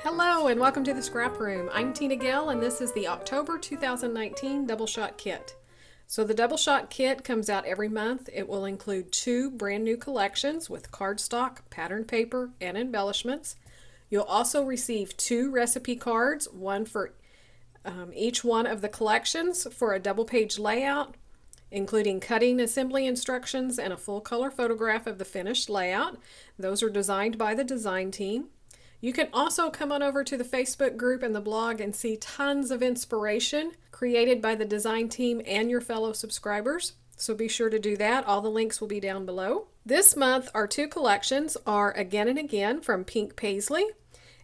Hello and welcome to the Scrap Room. I'm Tina Gill and this is the October 2019 Double Shot Kit. So the Double Shot Kit comes out every month. It will include 2 brand new collections with cardstock, pattern paper, and embellishments. You'll also receive 2 recipe cards, one for each one of the collections for a double page layout, including cutting assembly instructions and a full color photograph of the finished layout. Those are designed by the design team. You can also come on over to the Facebook group and the blog and see tons of inspiration created by the design team and your fellow subscribers. So be sure to do that. All the links will be down below. This month, our 2 collections are Again and Again from Pink Paisley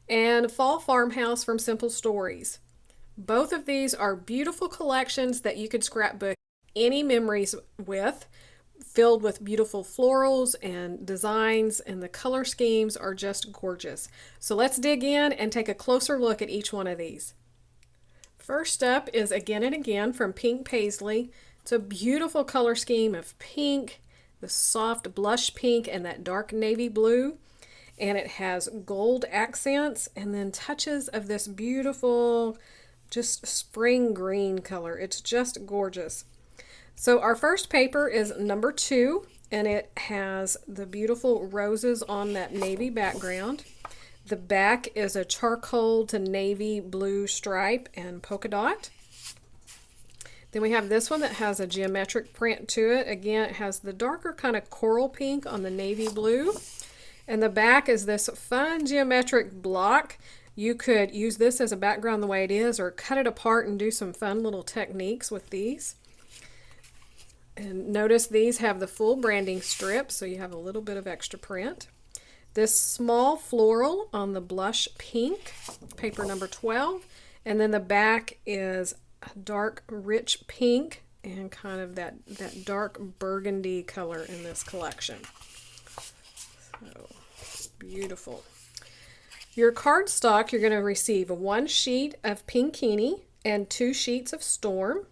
and Fall Farmhouse from Simple Stories. Both of these are beautiful collections that you could scrapbook any memories with, filled with beautiful florals and designs, and the color schemes are just gorgeous. So let's dig in and take a closer look at each one of these. First up is Again and Again from Pink Paisley. It's a beautiful color scheme of pink, the soft blush pink, and that dark navy blue. And it has gold accents and then touches of this beautiful, just spring green color. It's just gorgeous. So our first paper is number 2, and it has the beautiful roses on that navy background. The back is a charcoal to navy blue stripe and polka dot. Then we have this one that has a geometric print to it. Again, it has the darker kind of coral pink on the navy blue. And the back is this fun geometric block. You could use this as a background the way it is, or cut it apart and do some fun little techniques with these. And notice these have the full branding strip, so you have a little bit of extra print. This small floral on the blush pink, paper number 12. And then the back is a dark rich pink and kind of that dark burgundy color in this collection. So beautiful. Your cardstock, you're going to receive 1 sheet of Pinkini and 2 sheets of Storm.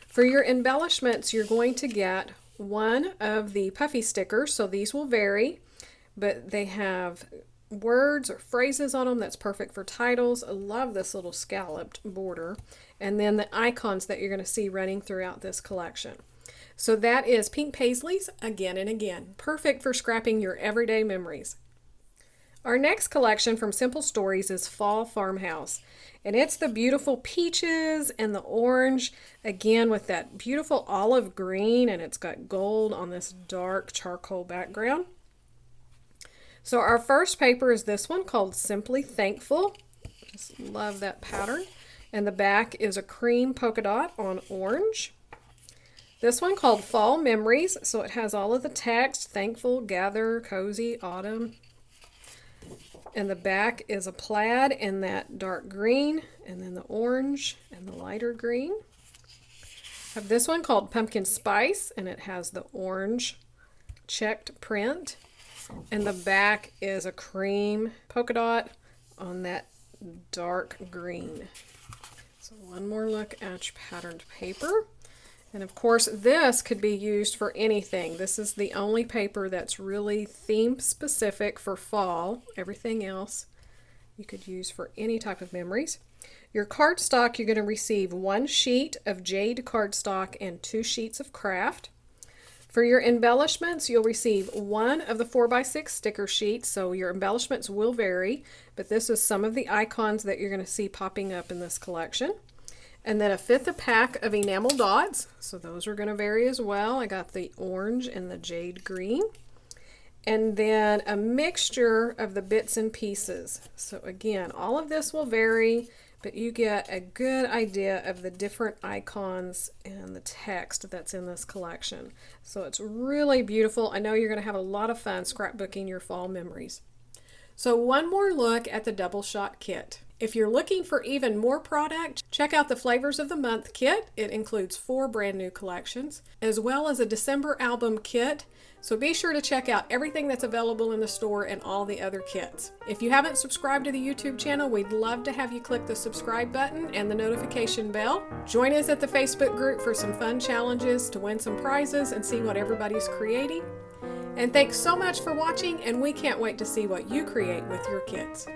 For your embellishments, you're going to get 1 of the puffy stickers, so these will vary, but they have words or phrases on them that's perfect for titles. I love this little scalloped border. And then the icons that you're going to see running throughout this collection. So that is Pink Paisley's Again and Again, perfect for scrapping your everyday memories. Our next collection from Simple Stories is Fall Farmhouse. And it's the beautiful peaches and the orange, again with that beautiful olive green, and it's got gold on this dark charcoal background. So our first paper is this one called Simply Thankful. Just love that pattern. And the back is a cream polka dot on orange. This one called Fall Memories, so it has all of the text: thankful, gather, cozy, autumn. And the back is a plaid in that dark green, and then the orange and the lighter green. I have this one called Pumpkin Spice, and it has the orange checked print. And the back is a cream polka dot on that dark green. So one more look at your patterned paper. And of course, this could be used for anything. This is the only paper that's really theme specific for fall. Everything else you could use for any type of memories. Your cardstock, you're going to receive 1 sheet of jade cardstock and 2 sheets of craft. For your embellishments, you'll receive 1 of the 4x6 sticker sheets, so your embellishments will vary, but this is some of the icons that you're going to see popping up in this collection. And then a 1/5 a pack of enamel dots, so those are going to vary as well. I got the orange and the jade green. And then a mixture of the bits and pieces. So again, all of this will vary, but you get a good idea of the different icons and the text that's in this collection. So it's really beautiful. I know you're going to have a lot of fun scrapbooking your fall memories. So one more look at the Double Shot Kit. If you're looking for even more product, check out the Flavors of the Month kit. It includes 4 brand new collections, as well as a December album kit. So be sure to check out everything that's available in the store and all the other kits. If you haven't subscribed to the YouTube channel, we'd love to have you click the subscribe button and the notification bell. Join us at the Facebook group for some fun challenges to win some prizes and see what everybody's creating. And thanks so much for watching, and we can't wait to see what you create with your kits.